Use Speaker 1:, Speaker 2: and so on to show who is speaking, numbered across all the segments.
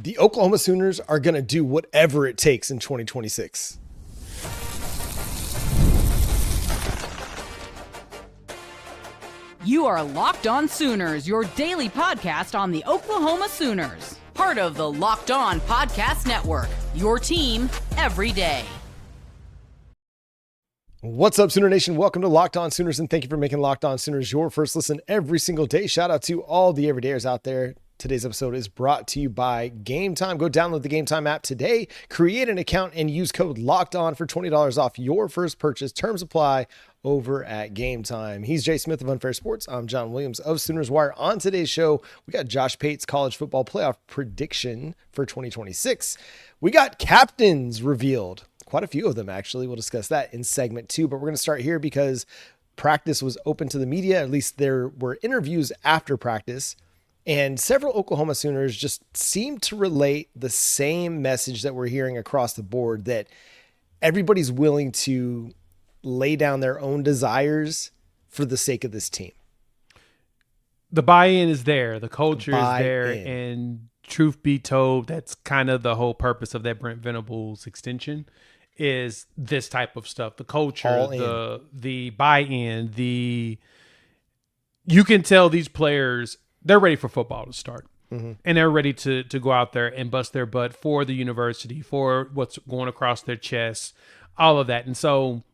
Speaker 1: The Oklahoma Sooners are going to do whatever it takes in 2026.
Speaker 2: You are Locked On Sooners, your daily podcast on the Oklahoma Sooners. Part of the Locked On Podcast Network, your team every day.
Speaker 1: What's up, Sooner Nation? Welcome to Locked On Sooners, and thank you for making Locked On Sooners your first listen every single day. Shout out to all the everydayers out there. Today's episode is brought to you by Game Time. Go download the Game Time app today, create an account, and use code LOCKEDON for $20 off your first purchase. Terms apply over at Game Time. He's Jay Smith of Unfair Sports. I'm John Williams of Sooners Wire. On today's show, we got Josh Pate's college football playoff prediction for 2026. We got captains revealed. Quite a few of them, actually. We'll discuss that in segment 2, but we're going to start here because practice was open to the media. At least there were interviews after practice. And several Oklahoma Sooners just seem to relate the same message that we're hearing across the board, that everybody's willing to lay down their own desires for the sake of this team.
Speaker 3: The buy-in is there. The culture is there. And truth be told, that's kind of the whole purpose of that Brent Venables extension, is this type of stuff. The culture, the buy-in, you can tell these players, they're ready for football to start. Mm-hmm. And they're ready to go out there and bust their butt for the university, for what's going across their chests, all of that. And so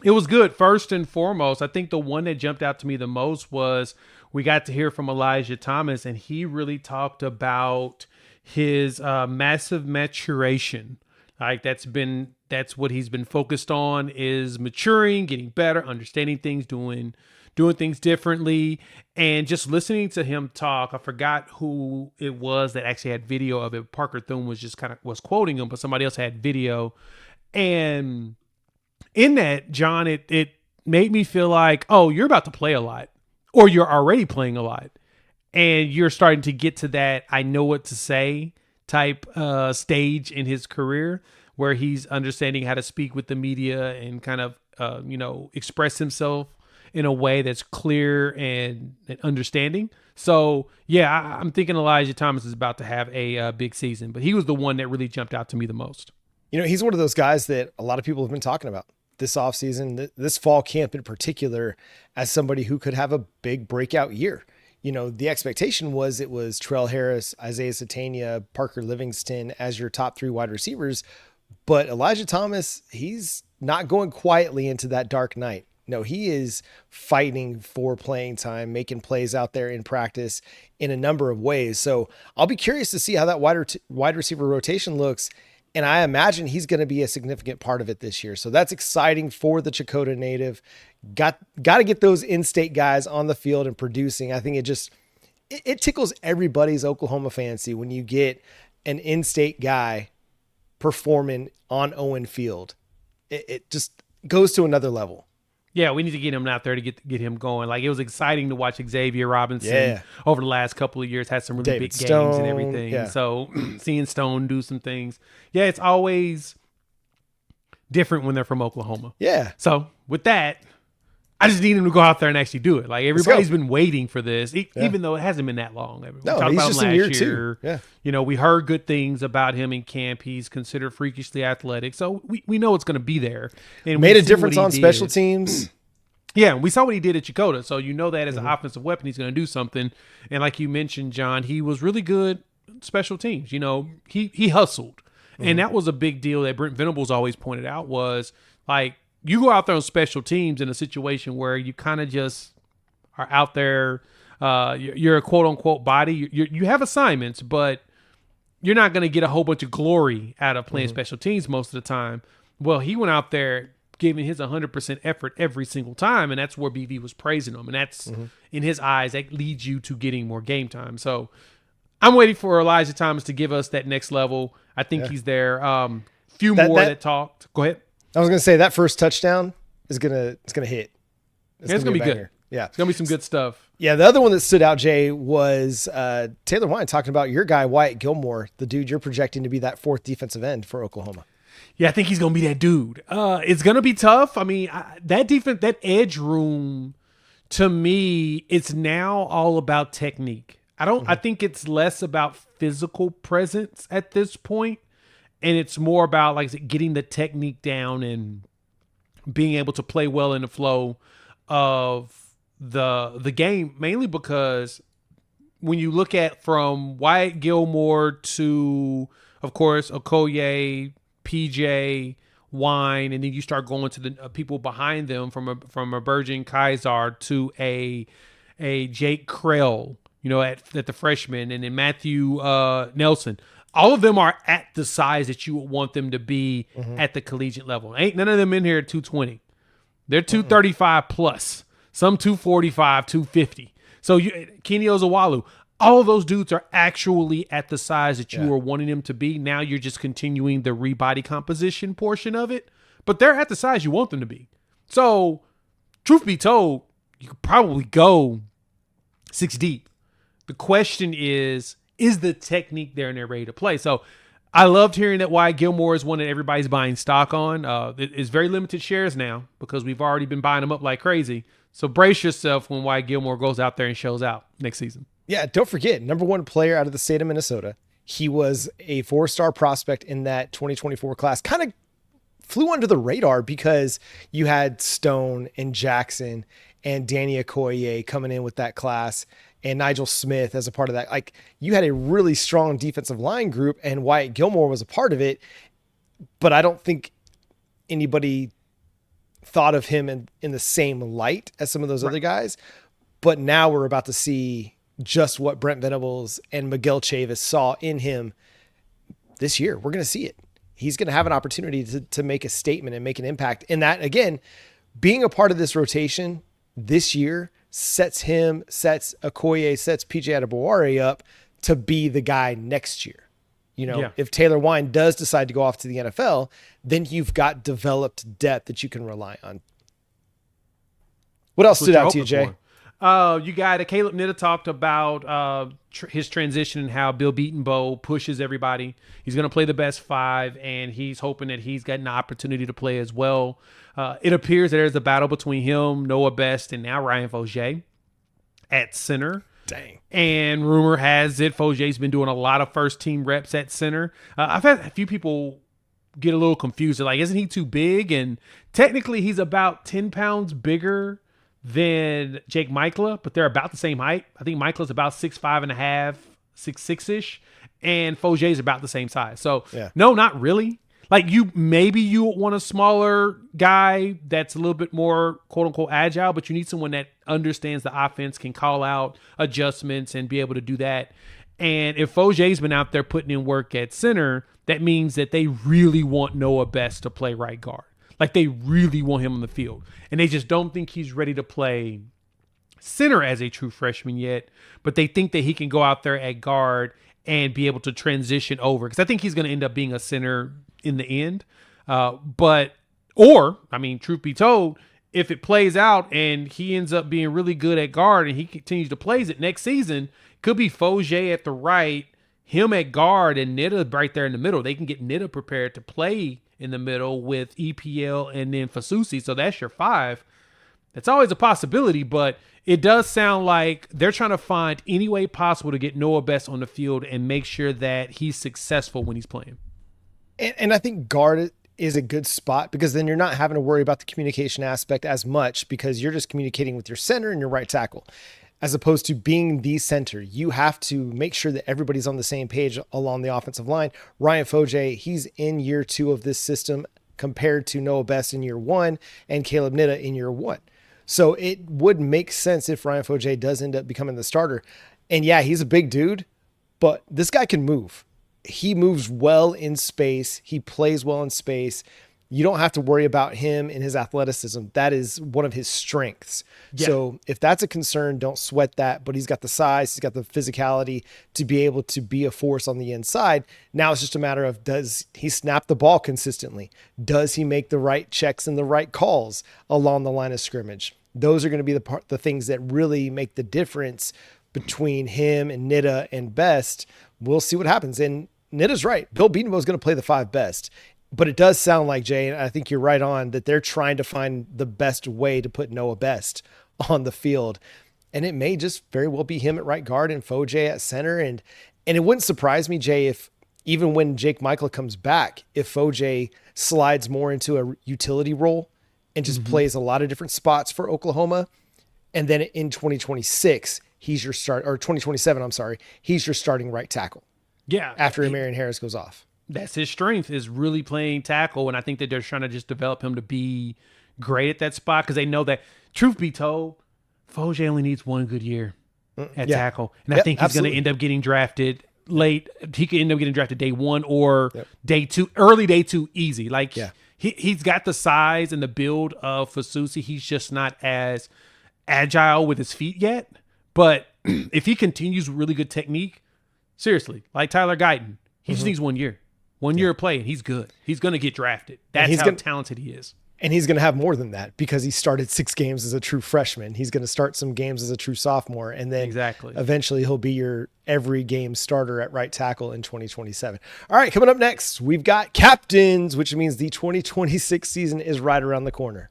Speaker 3: it was good. First and foremost, I think the one that jumped out to me the most was we got to hear from Elijah Thomas, and he really talked about his massive maturation. Like that's what he's been focused on, is maturing, getting better, understanding things, doing things differently. And just listening to him talk, I forgot who it was that actually had video of it. Parker Thune was quoting him, but somebody else had video. And in that, John, it made me feel like, oh, you're about to play a lot, or you're already playing a lot, and you're starting to get to that I know what to say type stage in his career, where he's understanding how to speak with the media and kind of express himself in a way that's clear and understanding. So yeah, I'm thinking Elijah Thomas is about to have a big season, but he was the one that really jumped out to me the most.
Speaker 1: He's one of those guys that a lot of people have been talking about this offseason, this fall camp in particular, as somebody who could have a big breakout year. The expectation was it was Terrell Harris, Isaiah Satania, Parker Livingston as your top 3 wide receivers. But Elijah Thomas, he's not going quietly into that dark night. No, he is fighting for playing time, making plays out there in practice in a number of ways. So I'll be curious to see how that wide receiver rotation looks. And I imagine he's going to be a significant part of it this year. So that's exciting for the Chakota native. Got to get those in-state guys on the field and producing. I think it tickles everybody's Oklahoma fancy when you get an in-state guy performing on Owen Field. It just goes to another level.
Speaker 3: Yeah, we need to get him out there to get him going. Like, it was exciting to watch Xavier Robinson over the last couple of years, had some really big games and everything. Yeah. So seeing Stone do some things. Yeah, it's always different when they're from Oklahoma.
Speaker 1: Yeah.
Speaker 3: So with that, I just need him to go out there and actually do it. Like, everybody's been waiting for this, even though it hasn't been that long. We talked
Speaker 1: he's
Speaker 3: about
Speaker 1: just
Speaker 3: him
Speaker 1: in year
Speaker 3: last year.
Speaker 1: 2. Yeah.
Speaker 3: We heard good things about him in camp. He's considered freakishly athletic. So we know it's going to be there. And
Speaker 1: made a difference on special teams.
Speaker 3: Yeah, we saw what he did at Chakota. So you know that as an offensive weapon, he's going to do something. And like you mentioned, John, he was really good at special teams. He hustled. And that was a big deal that Brent Venables always pointed out, was like, you go out there on special teams in a situation where you kind of just are out there. You're a quote unquote body. You have assignments, but you're not going to get a whole bunch of glory out of playing special teams most of the time. Well, he went out there giving his 100% effort every single time, and that's where BV was praising him. And that's, in his eyes, that leads you to getting more game time. So I'm waiting for Elijah Thomas to give us that next level. I think he's there. Few more that talked. Go ahead.
Speaker 1: I was going to say that first touchdown is going to hit.
Speaker 3: It's going to be good.
Speaker 1: Yeah.
Speaker 3: It's going to be some good stuff.
Speaker 1: Yeah. The other one that stood out, Jay, was Taylor Wine talking about your guy, Wyatt Gilmore, the dude you're projecting to be that 4th defensive end for Oklahoma.
Speaker 3: Yeah, I think he's going to be that dude. It's going to be tough. I mean, that defense, that edge room, to me, it's now all about technique. I think it's less about physical presence at this point, and it's more about, like I said, getting the technique down and being able to play well in the flow of the game, mainly because when you look at from Wyatt Gilmore to, of course, Okoye, PJ, Wine, and then you start going to the people behind them from a Virgin Kaiser to a Jake Krell, at the freshman, and then Matthew Nelson. All of them are at the size that you would want them to be at the collegiate level. Ain't none of them in here at 220. They're 235 plus. Some 245, 250. So Kenny Ozawalu, all of those dudes are actually at the size that you were wanting them to be. Now you're just continuing the rebody composition portion of it, but they're at the size you want them to be. So, truth be told, you could probably go 6 deep. The question is the technique there and they're ready to play? So, I loved hearing that Wyatt Gilmore is one that everybody's buying stock on. It's very limited shares now because we've already been buying them up like crazy. So brace yourself when Wyatt Gilmore goes out there and shows out next season.
Speaker 1: Yeah, don't forget, number 1 player out of the state of Minnesota. He was a 4-star prospect in that 2024 class. Kind of flew under the radar because you had Stone and Jackson and Danny Okoye coming in with that class, and Nigel Smith as a part of that. Like, you had a really strong defensive line group, and Wyatt Gilmore was a part of it, but I don't think anybody thought of him in the same light as some of those other guys. But now we're about to see just what Brent Venables and Miguel Chavis saw in him this year. We're going to see it. He's going to have an opportunity to make a statement and make an impact. And that, again, being a part of this rotation this year sets Okoye, sets PJ Adebawore up to be the guy next year. If Taylor Wine does decide to go off to the NFL, then you've got developed depth that you can rely on. What else stood out to you, Jay?
Speaker 3: You got Caleb Nitta talked about his transition and how Bill Beatonbow pushes everybody. He's going to play the best 5, and he's hoping that he's got an opportunity to play as well. It appears that there's a battle between him, Noah Best, and now Ryan Fodje at center.
Speaker 1: Dang.
Speaker 3: And rumor has it Fodje's been doing a lot of first-team reps at center. I've had a few people get a little confused. They're like, isn't he too big? And technically, he's about 10 pounds bigger than Jake Michla, but they're about the same height. I think Michla's about 6'5.5", 6'6"-ish, and Fodje's about the same size. So, no, not really. Like, maybe you want a smaller guy that's a little bit more quote-unquote agile, but you need someone that understands the offense, can call out adjustments, and be able to do that. And if Fodje's been out there putting in work at center, that means that they really want Noah Best to play right guard. Like, they really want him on the field. And they just don't think he's ready to play center as a true freshman yet, but they think that he can go out there at guard and be able to transition over. Because I think he's going to end up being a center in the end. Truth be told, if it plays out and he ends up being really good at guard and he continues to play it next season, could be Fodje at the right, him at guard, and Nitta right there in the middle. They can get Nitta prepared to play in the middle with EPL and then Fasusi. So that's your 5. That's always a possibility, but it does sound like they're trying to find any way possible to get Noah Best on the field and make sure that he's successful when he's playing.
Speaker 1: And I think guard is a good spot because then you're not having to worry about the communication aspect as much because you're just communicating with your center and your right tackle. As opposed to being the center, you have to make sure that everybody's on the same page along the offensive line. Ryan Fodje, he's in year 2 of this system compared to Noah Best in year 1 and Caleb Nitta in year 1. So it would make sense if Ryan Fodje does end up becoming the starter. And yeah, he's a big dude, but this guy can move. He moves well in space. He plays well in space. You don't have to worry about him and his athleticism. That is one of his strengths. Yeah. So if that's a concern, don't sweat that. But he's got the size, he's got the physicality to be able to be a force on the inside. Now it's just a matter of, does he snap the ball consistently? Does he make the right checks and the right calls along the line of scrimmage? Those are going to be the things that really make the difference between him and Nitta and Best. We'll see what happens. And Nitta's right. Bill Beatonbow is going to play the 5 best. But it does sound like, Jay, and I think you're right on, that they're trying to find the best way to put Noah Best on the field. And it may just very well be him at right guard and Fodje at center. And it wouldn't surprise me, Jay, if even when Jake Michael comes back, if Fodje slides more into a utility role and just plays a lot of different spots for Oklahoma. And then in 2026, he's your start, or 2027, I'm sorry, he's your starting right tackle.
Speaker 3: Yeah.
Speaker 1: After Marion Harris goes off.
Speaker 3: That's his strength, is really playing tackle. And I think that they're trying to just develop him to be great at that spot, because they know that, truth be told, Fodje only needs one good year at tackle. And I think he's going to end up getting drafted late. He could end up getting drafted day 1 or day 2, early day 2, easy. Like he's got the size and the build of Fasusi. He's just not as agile with his feet yet. But if he continues really good technique, seriously, like Tyler Guyton, he just needs 1 year. 1 year of play, and he's good. He's going to get drafted. That's how talented he is.
Speaker 1: And he's going to have more than that, because he started 6 games as a true freshman. He's going to start some games as a true sophomore. And then eventually he'll be your every game starter at right tackle in 2027. All right, coming up next, we've got captains, which means the 2026 season is right around the corner.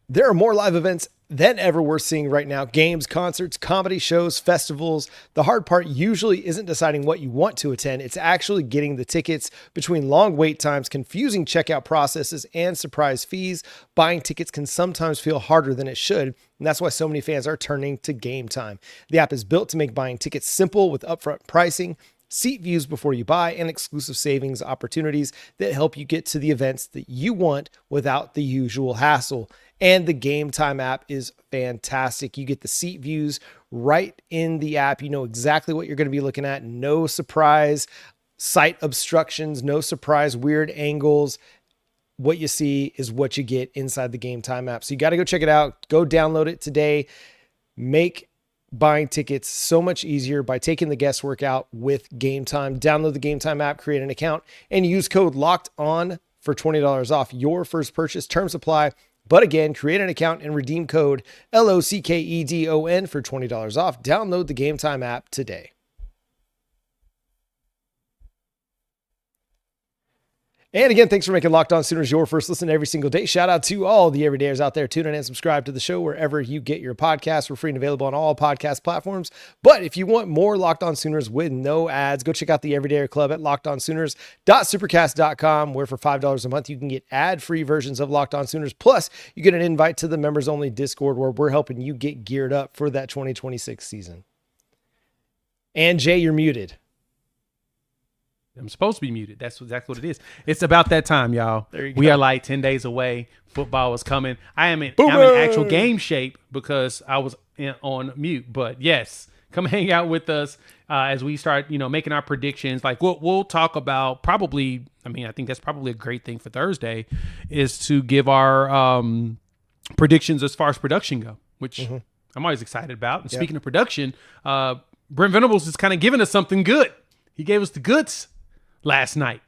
Speaker 1: There are more live events than ever we're seeing right now. Games, concerts, comedy shows, festivals. The hard part usually isn't deciding what you want to attend. It's actually getting the tickets. Between long wait times, confusing checkout processes, and surprise fees, buying tickets can sometimes feel harder than it should. And that's why so many fans are turning to Game Time. The app is built to make buying tickets simple with upfront pricing, seat views before you buy, and exclusive savings opportunities that help you get to the events that you want without the usual hassle. And the Game Time app is fantastic. You get the seat views right in the app. You know exactly what you're going to be looking at. No surprise sight obstructions, no surprise weird angles. What you see is what you get inside the Game Time app. So you got to go check it out. Go download it today. Make buying tickets so much easier by taking the guesswork out with Game Time. Download the Game Time app, create an account, and use code LOCKEDON for $20 off your first purchase. Terms apply. But again, create an account and redeem code LOCKEDON for $20 off. Download the Game Time app today. And again, thanks for making Locked On Sooners your first listen every single day. Shout out to all the everydayers out there. Tune in and subscribe to the show wherever you get your podcasts. We're free and available on all podcast platforms. But if you want more Locked On Sooners with no ads, go check out the Everydayer Club at lockedonsooners.supercast.com, where for $5 a month, you can get ad-free versions of Locked On Sooners. Plus, you get an invite to the members-only Discord, where we're helping you get geared up for that 2026 season. And Jay, you're muted.
Speaker 3: I'm supposed to be muted. That's exactly what it is. It's about that time, y'all. We are like 10 days away. Football is coming. I'm in actual game shape because I was on mute. But yes, come hang out with us as we start, making our predictions. Like we'll talk about probably. I think that's probably a great thing for Thursday, is to give our predictions as far as production go, which I'm always excited about. And speaking of production, Brent Venables is kind of giving us something good. He gave us the goods last night.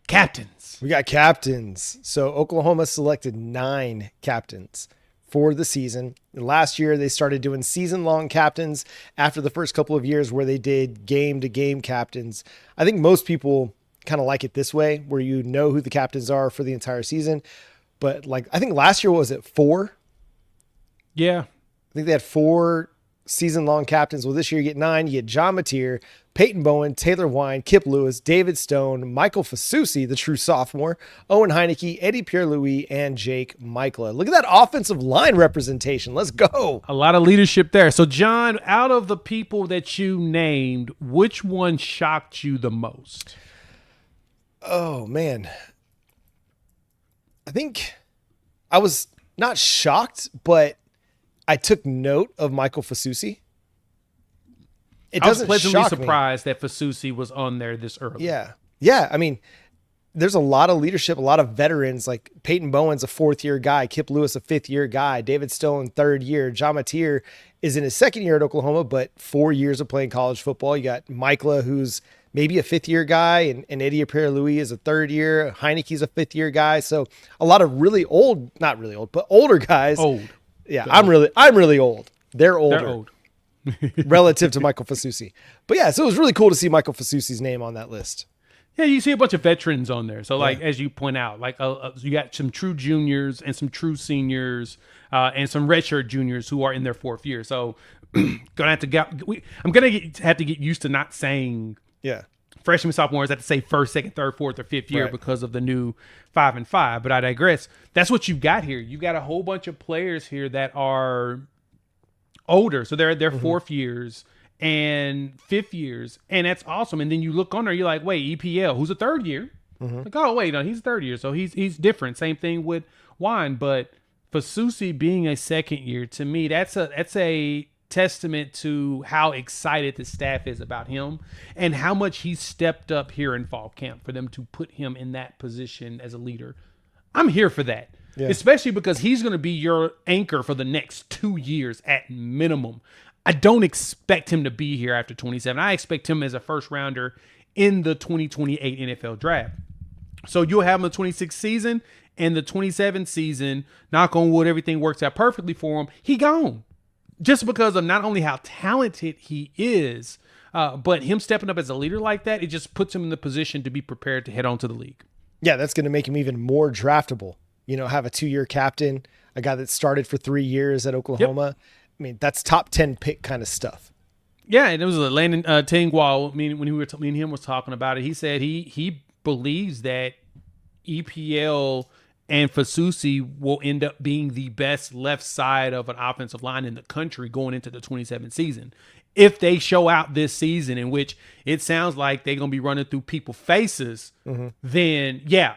Speaker 3: Captains.
Speaker 1: We got captains. So Oklahoma selected 9 captains for the season. And last year, they started doing season-long captains after the first couple of years where they did game-to-game captains. I think most people kind of like it this way, where you know who the captains are for the entire season. But I think last year, was it 4?
Speaker 3: Yeah.
Speaker 1: I think they had 4 season-long captains. Well, this year you get 9. You get John Mateer, Peyton Bowen, Taylor Wine, Kip Lewis, David Stone, Michael Fasusi, the true sophomore, Owen Heineke, Eddie Pierre-Louis, and Jake Michaela. Look at that offensive line representation. Let's go.
Speaker 3: A lot of leadership there. So, John, out of the people that you named, which one shocked you the most?
Speaker 1: Oh, man. I think I was not shocked, but I took note of Michael Fasusi.
Speaker 3: I was pleasantly surprised that Fasusi was on there this early.
Speaker 1: Yeah. Yeah. There's a lot of leadership, a lot of veterans. Like Peyton Bowen's a 4th-year guy, Kip Lewis a 5th-year guy, David Stone 3rd year, John Mateer is in his 2nd year at Oklahoma, but 4 years of playing college football. You got Michaela, who's maybe a 5th-year guy, and Eddie Pierre-Louis is a 3rd year. Heineke's a 5th-year guy. So a lot of really old, not really old, but older guys.
Speaker 3: Old.
Speaker 1: Yeah, I'm really old. They're older.
Speaker 3: They're old.
Speaker 1: Relative to Michael Fasusi. But yeah, so it was really cool to see Michael Fasusi's name on that list.
Speaker 3: Yeah, you see a bunch of veterans on there. So, like, as you point out, like you got some true juniors and some true seniors and some redshirt juniors who are in their fourth year. So, I'm gonna have to get used to not saying freshman, sophomores. I have to say first, second, third, fourth, or fifth year because of the new 5 and 5. But I digress. That's what you've got here. You've got a whole bunch of players here that are older, so they're fourth years and fifth years, and that's awesome. And then you look on there, you're like, wait, EPL, who's a third year? Like, oh wait, no, he's third year, so he's different. Same thing with Wine, but Fasusi being a second year, to me, that's a testament to how excited the staff is about him and how much he's stepped up here in fall camp for them to put him in that position as a leader. I'm here for that. Yeah. Especially because he's going to be your anchor for the next 2 years at minimum. I don't expect him to be here after 27. I expect him as a first rounder in the 2028 NFL draft. So you'll have him the 26th season and the 27th season. Knock on wood, everything works out perfectly for him. He gone. Just because of not only how talented he is, but him stepping up as a leader like that, it just puts him in the position to be prepared to head on to the league.
Speaker 1: Yeah, that's going to make him even more draftable. You know, have a 2-year captain, a guy that started for 3 years at Oklahoma. Yep. I mean, that's top 10 pick kind of stuff.
Speaker 3: Yeah, and it was a Landon Tingwall. I mean, when me and him was talking about it, he said he believes that EPL and Fasusi will end up being the best left side of an offensive line in the country going into the 27th season. If they show out this season, in which it sounds like they're going to be running through people's faces, then yeah,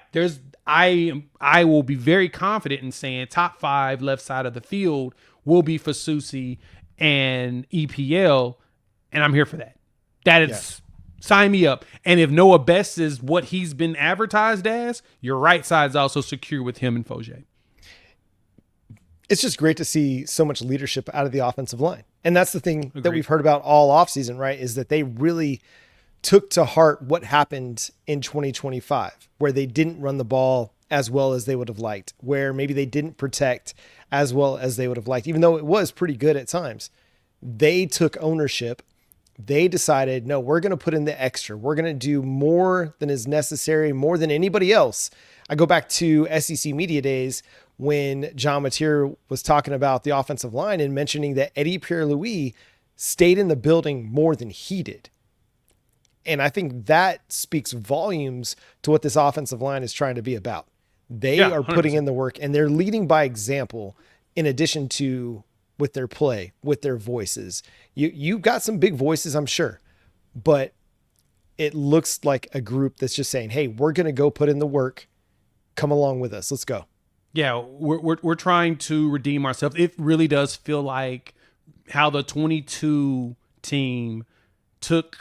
Speaker 3: I will be very confident in saying top 5 left side of the field will be Fasusi and EPL, and I'm here for that. That is sign me up. And if Noah Best is what he's been advertised as, your right side's also secure with him and Fodje.
Speaker 1: It's just great to see so much leadership out of the offensive line. And that's the thing that we've heard about all offseason, right? Is that they really took to heart what happened in 2025, where they didn't run the ball as well as they would have liked, where maybe they didn't protect as well as they would have liked, even though it was pretty good at times. They took ownership. They decided, no, we're going to put in the extra. We're going to do more than is necessary, more than anybody else. I go back to SEC Media Days when John Mateer was talking about the offensive line and mentioning that Eddie Pierre-Louis stayed in the building more than he did. And I think that speaks volumes to what this offensive line is trying to be about. They are putting in the work, and they're leading by example in addition to with their play, with their voices. You've got some big voices, I'm sure, but it looks like a group that's just saying, hey, we're going to go put in the work. Come along with us. Let's go.
Speaker 3: Yeah, we're trying to redeem ourselves. It really does feel like how the 22 team took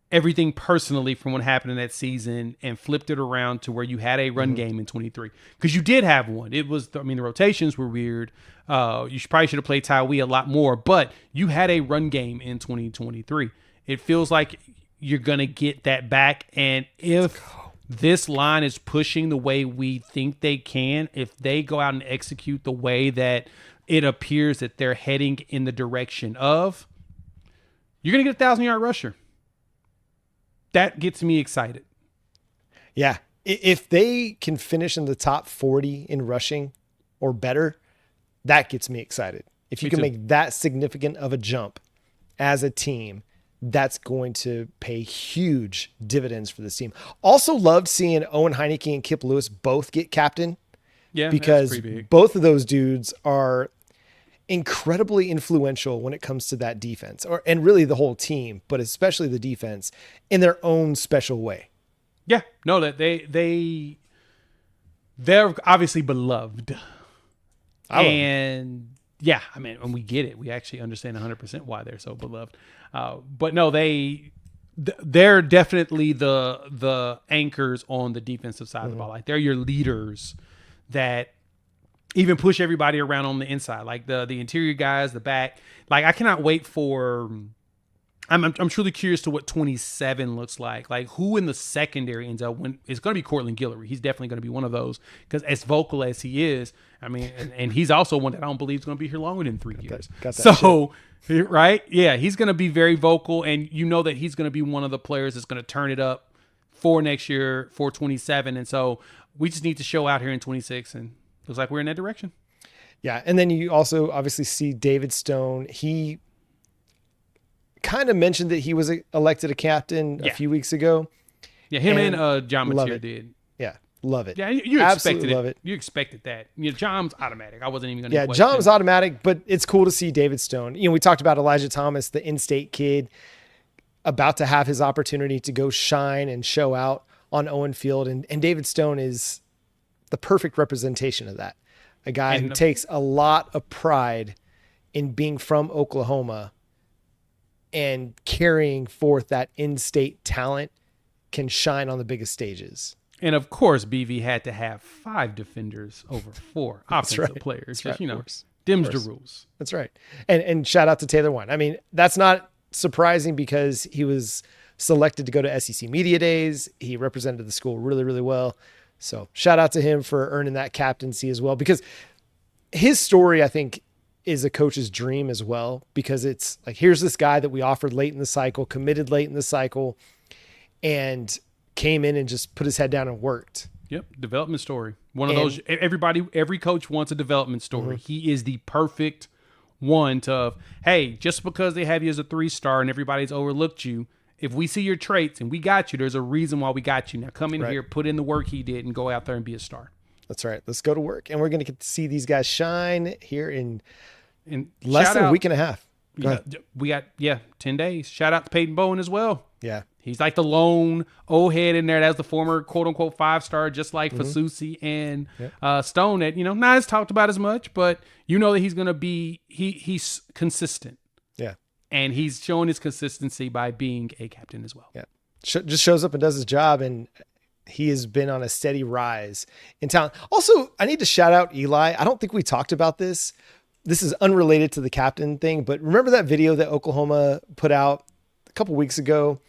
Speaker 3: everything personally from what happened in that season and flipped it around to where you had a run game in 23. Because you did have one. It was, the rotations were weird. You probably should have played Tyree a lot more, but you had a run game in 2023. It feels like you're going to get that back. And if this line is pushing the way we think they can, if they go out and execute the way that it appears that they're heading in the direction of, you're going to get a 1,000-yard rusher. That gets me excited.
Speaker 1: Yeah. If they can finish in the top 40 in rushing or better, that gets me excited. If you can make that significant of a jump as a team, that's going to pay huge dividends for this team. Also loved seeing Owen Heineke and Kip Lewis both get captain. Yeah, because both of those dudes are incredibly influential when it comes to that defense, and really the whole team, but especially the defense in their own special way.
Speaker 3: Yeah, no, that they're obviously beloved. And yeah, I mean, when we get it, we actually understand 100% why they're so beloved. But no, they're definitely the anchors on the defensive side of the ball. Like, they're your leaders that even push everybody around on the inside, like the interior guys, the back. Like, I cannot wait for. I'm truly curious to what 27 looks like. Like, who in the secondary ends up when it's going to be Cortland Guillory. He's definitely going to be one of those, because as vocal as he is, I mean, and he's also one that I don't believe is going to be here longer than 3 years.
Speaker 1: Got that shit.
Speaker 3: Right? Yeah, he's going to be very vocal, and you know that he's going to be one of the players that's going to turn it up for next year, for 27. And so we just need to show out here in 26, and looks like we're in that direction.
Speaker 1: Yeah. And then you also obviously see David Stone. He kind of mentioned that he was elected a captain a few weeks ago.
Speaker 3: Yeah, him and John Mateer did.
Speaker 1: Yeah, love it.
Speaker 3: Yeah, you
Speaker 1: Absolutely
Speaker 3: expected it.
Speaker 1: love it.
Speaker 3: You expected that. John's automatic. I wasn't even going to.
Speaker 1: Yeah, John's automatic, but it's cool to see David Stone. We talked about Elijah Thomas, the in-state kid, about to have his opportunity to go shine and show out on Owen Field, and David Stone is the perfect representation of that. A guy who takes a lot of pride in being from Oklahoma and carrying forth that in-state talent, can shine on the biggest stages.
Speaker 3: And of course, BV had to have 5 defenders over 4 offensive players.
Speaker 1: That's right.
Speaker 3: Dim's the rules.
Speaker 1: That's right. And shout out to Taylor Wine. I mean, that's not surprising because he was selected to go to SEC Media Days. He represented the school really, really well. So shout out to him for earning that captaincy as well, because his story, I think, is a coach's dream as well, because it's like, here's this guy that we offered late in the cycle, committed late in the cycle, and came in and just put his head down and worked.
Speaker 3: Yep. Development story. One of those, every coach wants a development story. Mm-hmm. He is the perfect one to, hey, just because they have you as a 3-star and everybody's overlooked you, if we see your traits and we got you, there's a reason why we got you. Now come in here, put in the work he did, and go out there and be a star. That's
Speaker 1: right. Let's go to work. And we're going to get to see these guys shine here in less than a week and a half.
Speaker 3: We got 10 days. Shout out to Peyton Bowen as well.
Speaker 1: Yeah.
Speaker 3: He's like the lone old head in there. That's the former quote-unquote 5-star, just like Fasusi and Stone that, not as talked about as much, but that he's going to be, he's consistent.
Speaker 1: Yeah.
Speaker 3: And he's showing his consistency by being a captain as well.
Speaker 1: Yeah. Just shows up and does his job, and he has been on a steady rise in talent. Also, I need to shout out Eli. I don't think we talked about this. This is unrelated to the captain thing, but remember that video that Oklahoma put out a couple weeks ago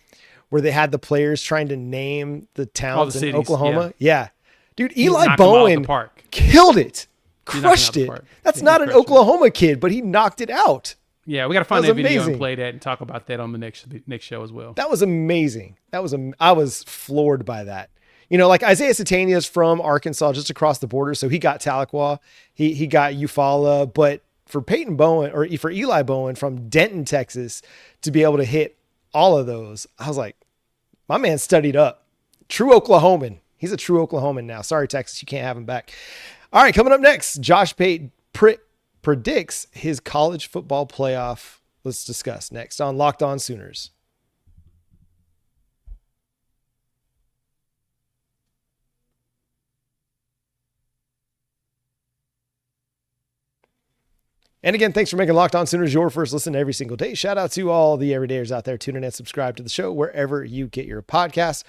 Speaker 1: where they had the players trying to name the towns in Oklahoma? Yeah. Dude, Eli Bowen killed it. Crushed it. That's not an Oklahoma kid, but he knocked it out.
Speaker 3: Yeah, we got to find that video and play that and talk about that on the next show as well.
Speaker 1: That was amazing. I was floored by that. Like Isaiah Satania is from Arkansas, just across the border, so he got Tahlequah. He got Eufaula, but for Peyton Bowen, or for Eli Bowen from Denton, Texas, to be able to hit all of those, I was like, my man studied up. True Oklahoman. He's a true Oklahoman now. Sorry, Texas, you can't have him back. All right, coming up next, Josh Pate predicts his college football playoff. Let's discuss next on Locked On Sooners. And again, thanks for making Locked On Sooners your first listen every single day. Shout out to all the everydayers out there tuning in and subscribe to the show wherever you get your podcasts.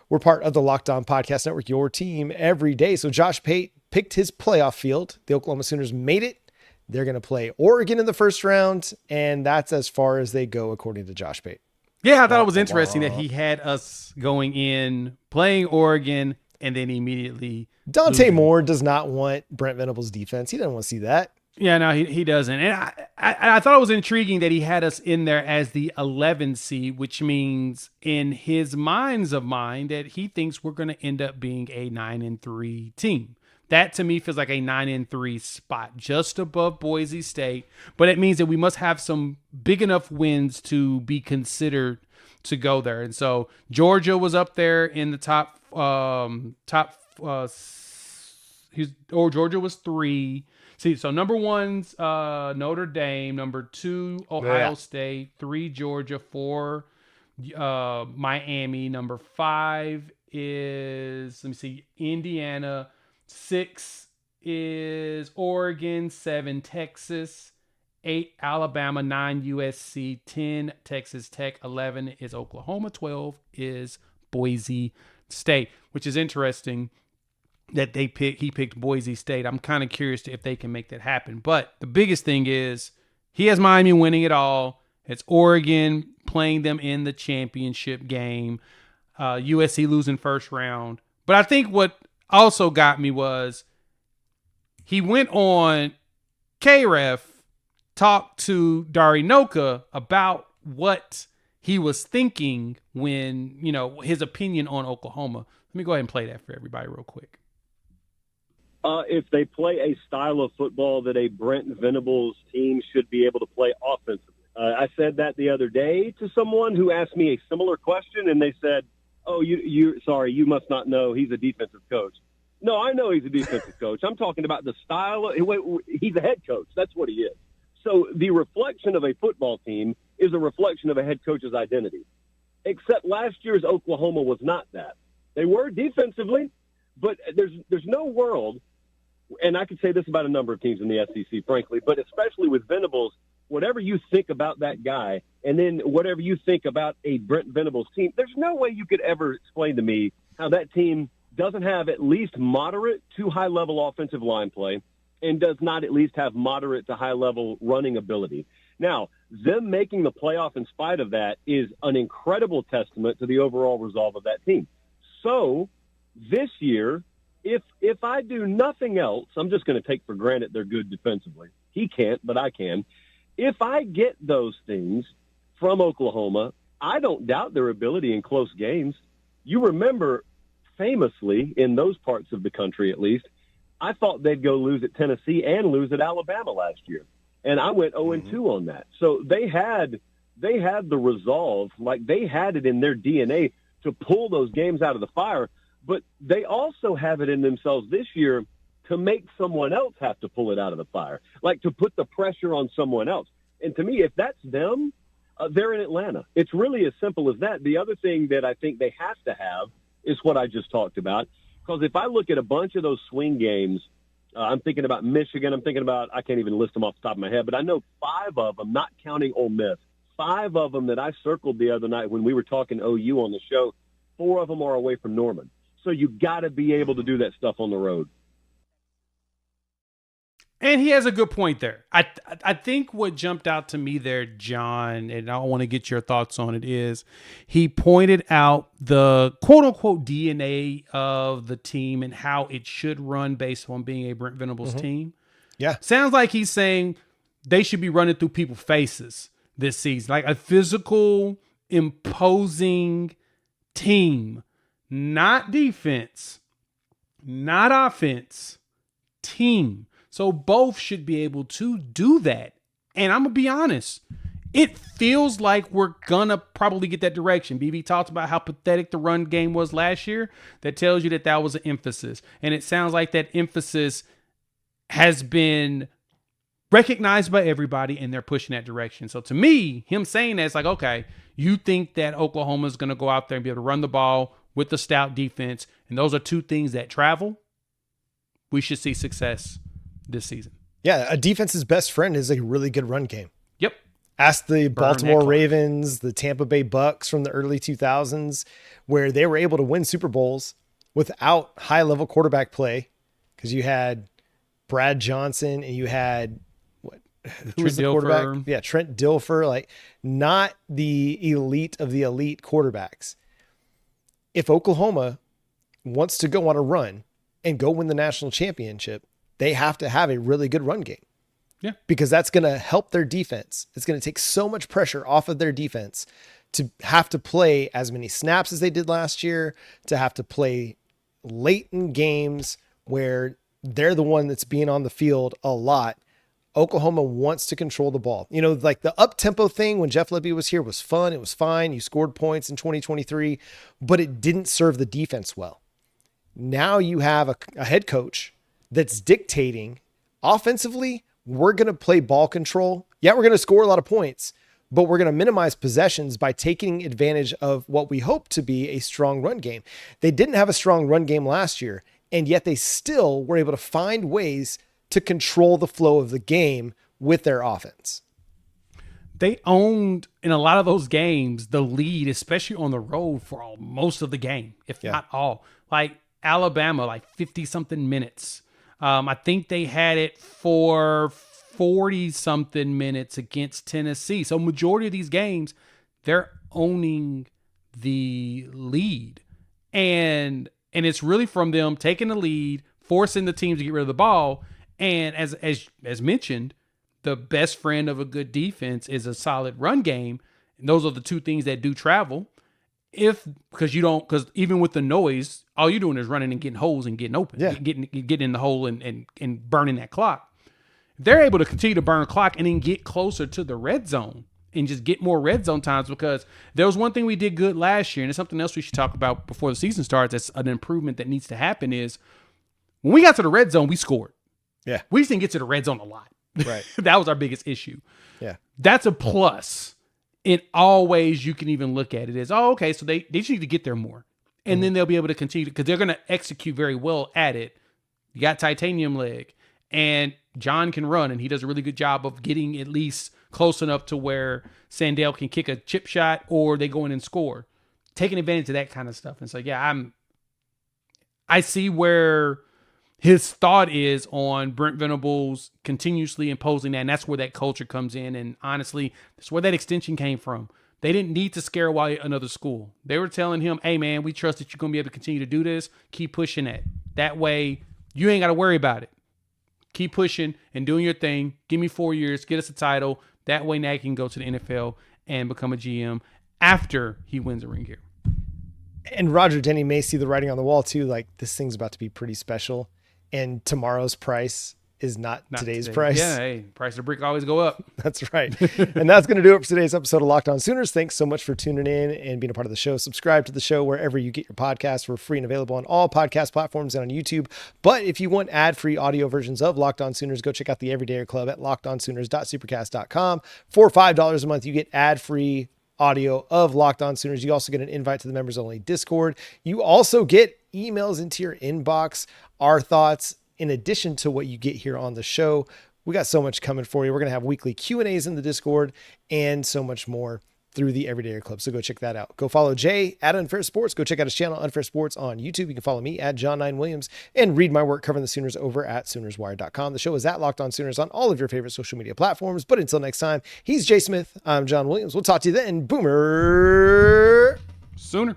Speaker 1: We're part of the Locked On Podcast Network, your team every day. So Josh Pate picked his playoff field. The Oklahoma Sooners made it. They're going to play Oregon in the first round, and that's as far as they go, according to Josh Pate.
Speaker 3: Yeah, I thought it was interesting that he had us going in, playing Oregon, and then immediately
Speaker 1: Dante Moore does not want Brent Venables' defense. He doesn't want to see that.
Speaker 3: Yeah, no, he doesn't. And I thought it was intriguing that he had us in there as the 11 seed, which means in his mind's of mind that he thinks we're going to end up being a 9-3 team. That to me feels like a 9-3 spot, just above Boise State. But it means that we must have some big enough wins to be considered to go there. And so Georgia was up there in the top. Georgia was 3. See, so number 1's Notre Dame, number 2 Ohio State, 3 Georgia, 4 Miami, number 5 is Indiana, 6 is Oregon, 7 Texas, 8 Alabama, 9 USC, 10 Texas Tech, 11 is Oklahoma, 12 is Boise State, which is interesting that he picked Boise State. I'm kind of curious if they can make that happen. But the biggest thing is he has Miami winning it all. It's Oregon playing them in the championship game. USC losing first round. But I think what also got me was he went on KREF, talked to Dari Noka about what he was thinking when, his opinion on Oklahoma. Let me go ahead and play that for everybody real quick.
Speaker 4: If they play a style of football that a Brent Venables team should be able to play offensively. I said that the other day to someone who asked me a similar question, and they said, "Oh, you must not know he's a defensive coach." No, I know he's a defensive coach. I'm talking about the style. He's a head coach. That's what he is. So the reflection of a football team is a reflection of a head coach's identity. Except last year's Oklahoma was not that. They were defensively, but there's no world, and I could say this about a number of teams in the SEC, frankly, but especially with Venables, whatever you think about that guy, and then whatever you think about a Brent Venables team, there's no way you could ever explain to me how that team doesn't have at least moderate to high-level offensive line play and does not at least have moderate to high-level running ability. Now, them making the playoff in spite of that is an incredible testament to the overall resolve of that team. So this year, if I do nothing else, I'm just going to take for granted they're good defensively. He can't, but I can. If I get those things from Oklahoma, I don't doubt their ability in close games. You remember famously, in those parts of the country at least, I thought they'd go lose at Tennessee and lose at Alabama last year. And I went 0-2 on that. So they had the resolve, like they had it in their DNA to pull those games out of the fire. But they also have it in themselves this year to make someone else have to pull it out of the fire, like to put the pressure on someone else. And to me, if that's them, they're in Atlanta. It's really as simple as that. The other thing that I think they have to have is what I just talked about. Because if I look at a bunch of those swing games, I'm thinking about Michigan. I'm thinking about, I can't even list them off the top of my head, but I know 5 of them, not counting Ole Miss, 5 of them that I circled the other night when we were talking OU on the show, 4 of them are away from Norman. So you got to be able to do that stuff on the road.
Speaker 3: And he has a good point there. I think what jumped out to me there, John, and I want to get your thoughts on it, is he pointed out the quote-unquote DNA of the team and how it should run based on being a Brent Venables team.
Speaker 1: Yeah.
Speaker 3: Sounds like he's saying they should be running through people's faces this season. Like a physical, imposing team. Not defense, not offense, team. So both should be able to do that. And I'm going to be honest, it feels like we're going to probably get that direction. BB talked about how pathetic the run game was last year. That tells you that was an emphasis. And it sounds like that emphasis has been recognized by everybody and they're pushing that direction. So to me, him saying that, it's like, okay, you think that Oklahoma is going to go out there and be able to run the ball with the stout defense, and those are 2 things that travel, we should see success this season.
Speaker 1: Yeah, a defense's best friend is a really good run game.
Speaker 3: Yep.
Speaker 1: Ask the Baltimore Ravens, the Tampa Bay Bucks from the early 2000s, where they were able to win Super Bowls without high-level quarterback play, because you had Brad Johnson and you had who was the quarterback? Yeah, Trent Dilfer, like not the elite of the elite quarterbacks. If Oklahoma wants to go on a run and go win the national championship, they have to have a really good run game.
Speaker 3: Yeah.
Speaker 1: Because that's going to help their defense. It's going to take so much pressure off of their defense to have to play as many snaps as they did last year, to have to play late in games where they're the one that's being on the field a lot. Oklahoma wants to control the ball. You know, like the up-tempo thing when Jeff Lebby was here was fun. It was fine. You scored points in 2023, but it didn't serve the defense well. Now you have a head coach that's dictating offensively, we're going to play ball control. Yeah, we're going to score a lot of points, but we're going to minimize possessions by taking advantage of what we hope to be a strong run game. They didn't have a strong run game last year, and yet they still were able to find ways to control the flow of the game with their offense.
Speaker 3: They owned, in a lot of those games, the lead, especially on the road for most of the game, if not all. Like Alabama, like 50-something minutes. I think they had it for 40-something minutes against Tennessee. So majority of these games, they're owning the lead. And it's really from them taking the lead, forcing the teams to get rid of the ball. And as mentioned, the best friend of a good defense is a solid run game. And those are the two things that do travel. Because even with the noise, all you're doing is running and getting holes and getting open, getting in the hole and burning that clock. They're able to continue to burn clock and then get closer to the red zone and just get more red zone times, because there was one thing we did good last year, and it's something else we should talk about before the season starts. That's an improvement that needs to happen is when we got to the red zone, we scored.
Speaker 1: Yeah.
Speaker 3: We just didn't get to the red zone a lot.
Speaker 1: Right.
Speaker 3: That was our biggest issue.
Speaker 1: Yeah.
Speaker 3: That's a plus. In all ways you can even look at it as, okay, so they just need to get there more. And then they'll be able to continue, because they're going to execute very well at it. You got titanium leg, and John can run, and he does a really good job of getting at least close enough to where Sandell can kick a chip shot or they go in and score. Taking advantage of that kind of stuff. And so, yeah, I see where his thought is on Brent Venables continuously imposing that, and that's where that culture comes in. And honestly, that's where that extension came from. They didn't need to scare Wyatt another school. They were telling him, hey, man, we trust that you're going to be able to continue to do this. Keep pushing it. That way, you ain't got to worry about it. Keep pushing and doing your thing. Give me 4 years. Get us a title. That way, Nagy can go to the NFL and become a GM after he wins a ring here.
Speaker 1: And Roger Denny may see the writing on the wall, too. Like, this thing's about to be pretty special. And tomorrow's price is not today's price.
Speaker 3: Yeah, hey, price of brick always go up.
Speaker 1: That's right. And that's going to do it for today's episode of Locked On Sooners. Thanks so much for tuning in and being a part of the show. Subscribe to the show wherever you get your podcasts. We're free and available on all podcast platforms and on YouTube. But if you want ad-free audio versions of Locked On Sooners, go check out the Everydayer Club at lockedonsooners.supercast.com. For $5 a month, you get ad-free audio of Locked On Sooners. You also get an invite to the members-only Discord. You also get emails into your inbox, our thoughts, in addition to what you get here on the show. We got so much coming for you. We're going to have weekly Q&As in the Discord and so much more through the Everydayer Club. So go check that out. Go follow Jay at Unfair Sports. Go check out his channel, Unfair Sports, on YouTube. You can follow me at John9Williams and read my work covering the Sooners over at SoonersWire.com. The show is at Locked On Sooners on all of your favorite social media platforms. But until next time, he's Jay Smith. I'm John Williams. We'll talk to you then. Boomer
Speaker 3: Sooner.